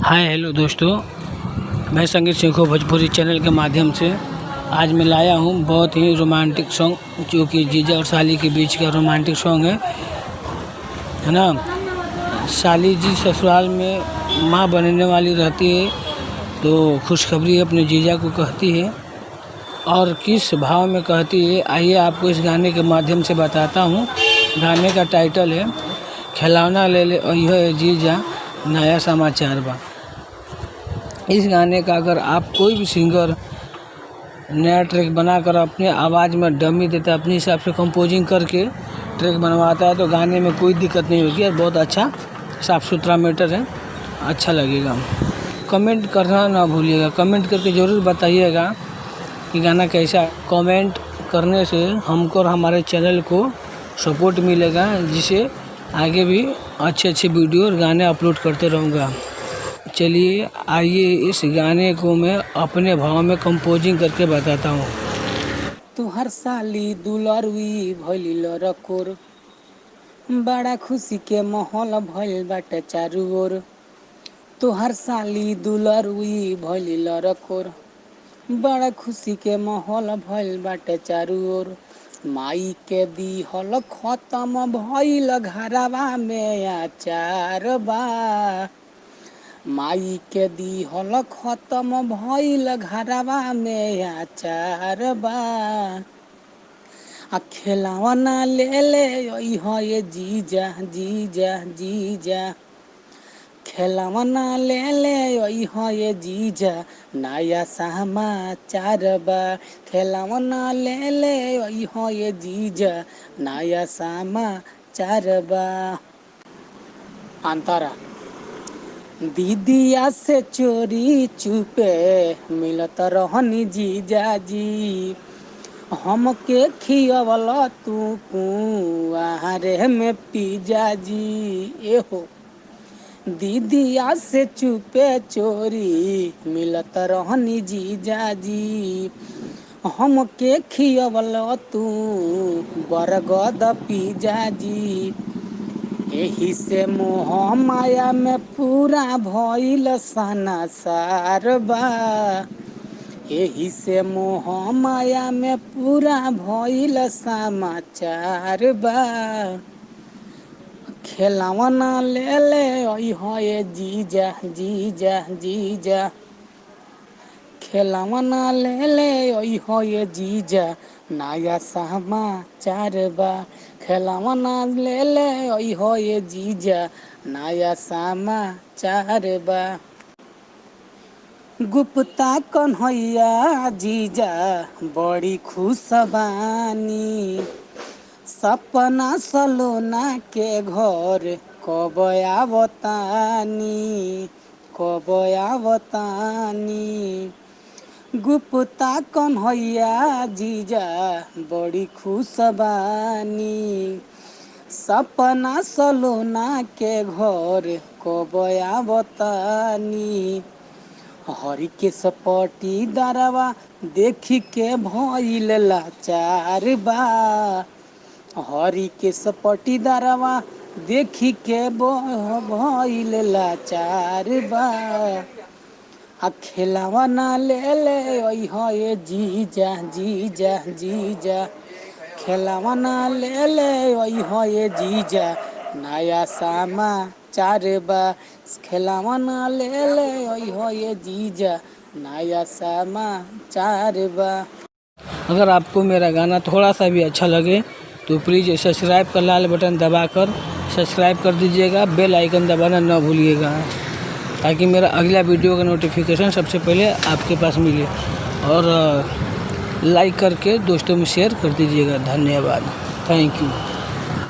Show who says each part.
Speaker 1: Hi hello दोस्तों, मैं संगीत सीखो भोजपुरी चैनल के माध्यम से आज मैं लाया हूँ बहुत ही रोमांटिक सॉन्ग, जो कि जीजा और साली के बीच का रोमांटिक सॉन्ग है ना। साली जी ससुराल में माँ बनने वाली रहती है, तो खुशखबरी अपने जीजा को कहती है और किस भाव में कहती है, आइए आपको इस गाने के माध्यम से बताता हूँ। गाने का टाइटल है खिलौना ले ले यह जीजा नया समाचार बा। इस गाने का अगर आप कोई भी सिंगर नया ट्रैक बनाकर अपने आवाज़ में डमी देता है, अपने हिसाब से कंपोजिंग करके ट्रैक बनवाता है, तो गाने में कोई दिक्कत नहीं होगी और बहुत अच्छा साफ़ सुथरा मैटर है, अच्छा लगेगा। कमेंट करना ना भूलिएगा, कमेंट करके ज़रूर बताइएगा कि गाना कैसा। कमेंट करने से हमको और हमारे चैनल को सपोर्ट मिलेगा, जिसे आगे भी अच्छे वीडियो और गाने अपलोड करते रहूँगा। चलिए आइए इस गाने को मैं अपने भाव में कंपोजिंग करके बताता हूँ।
Speaker 2: तुहर साली दुलरुई भइली लरकोर, बड़ा खुशी के माहौल भइल बाटे चारू ओर। तुहर साली दुलरुई भइली लरकोर, बड़ा खुशी के माहौल भइल बाटे चारू ओर। माई के दिहल खत्म भइल घरवा में आचार बा। माई के दिहल खत्म भइल घरवा में आचार बा। खिलौना ले ले ये जीजा जीजा जीजा, खिलौना ले ले ये जीजा नया समाचार बा। खिलौना ले ले ये जीजा नया समाचार बा। अंतरा दीदिया से चोरी चुपे मिलत रहनी जीजा जी, हमके खियवल तू कुआरे में पिजा जी। एहो दीदिया से चुपे चोरी मिलत रहनी जीजा जी, हमके खियवल तू बरगद पिजा जी। एही से मोह माया में पूरा भइल सनासार बा। एही से मोह माया में पूरा भइल समाचार बा। खिलौना ले ले ये जीजा जीजा जीजा, खिलौना ले ले ये जीजा नया समाचार बा। खिलौना ले ले ये जीजा नया समाचार बा। गुप्ता कन्हैया जीजा बड़ी खुश बानी, सपना सलोना के घर कब आवतानी कब आवतानी। गुप्ता कन्हैया जीजा बड़ी खुश बानी, सपना सलोना के घर कब आवतानी। हरी के सपटी दरवा देखी के भइल लाचार बा। हरी के सपटी दरवा देखी के भइल लाचार बा। खिलौना ले ले ये जीजा जीजा जीजा, खिलौना ले ले ये जीजा नया समाचार बा। खिलौना ले ले ये जीजा नया समाचार बा।
Speaker 1: अगर आपको मेरा गाना थोड़ा सा भी अच्छा लगे तो प्लीज़ सब्सक्राइब का लाल बटन दबाकर सब्सक्राइब कर दीजिएगा, बेल आइकन दबाना न भूलिएगा, ताकि मेरा अगला वीडियो का नोटिफिकेशन सबसे पहले आपके पास मिले। और लाइक करके दोस्तों में शेयर कर दीजिएगा। धन्यवाद, थैंक यू।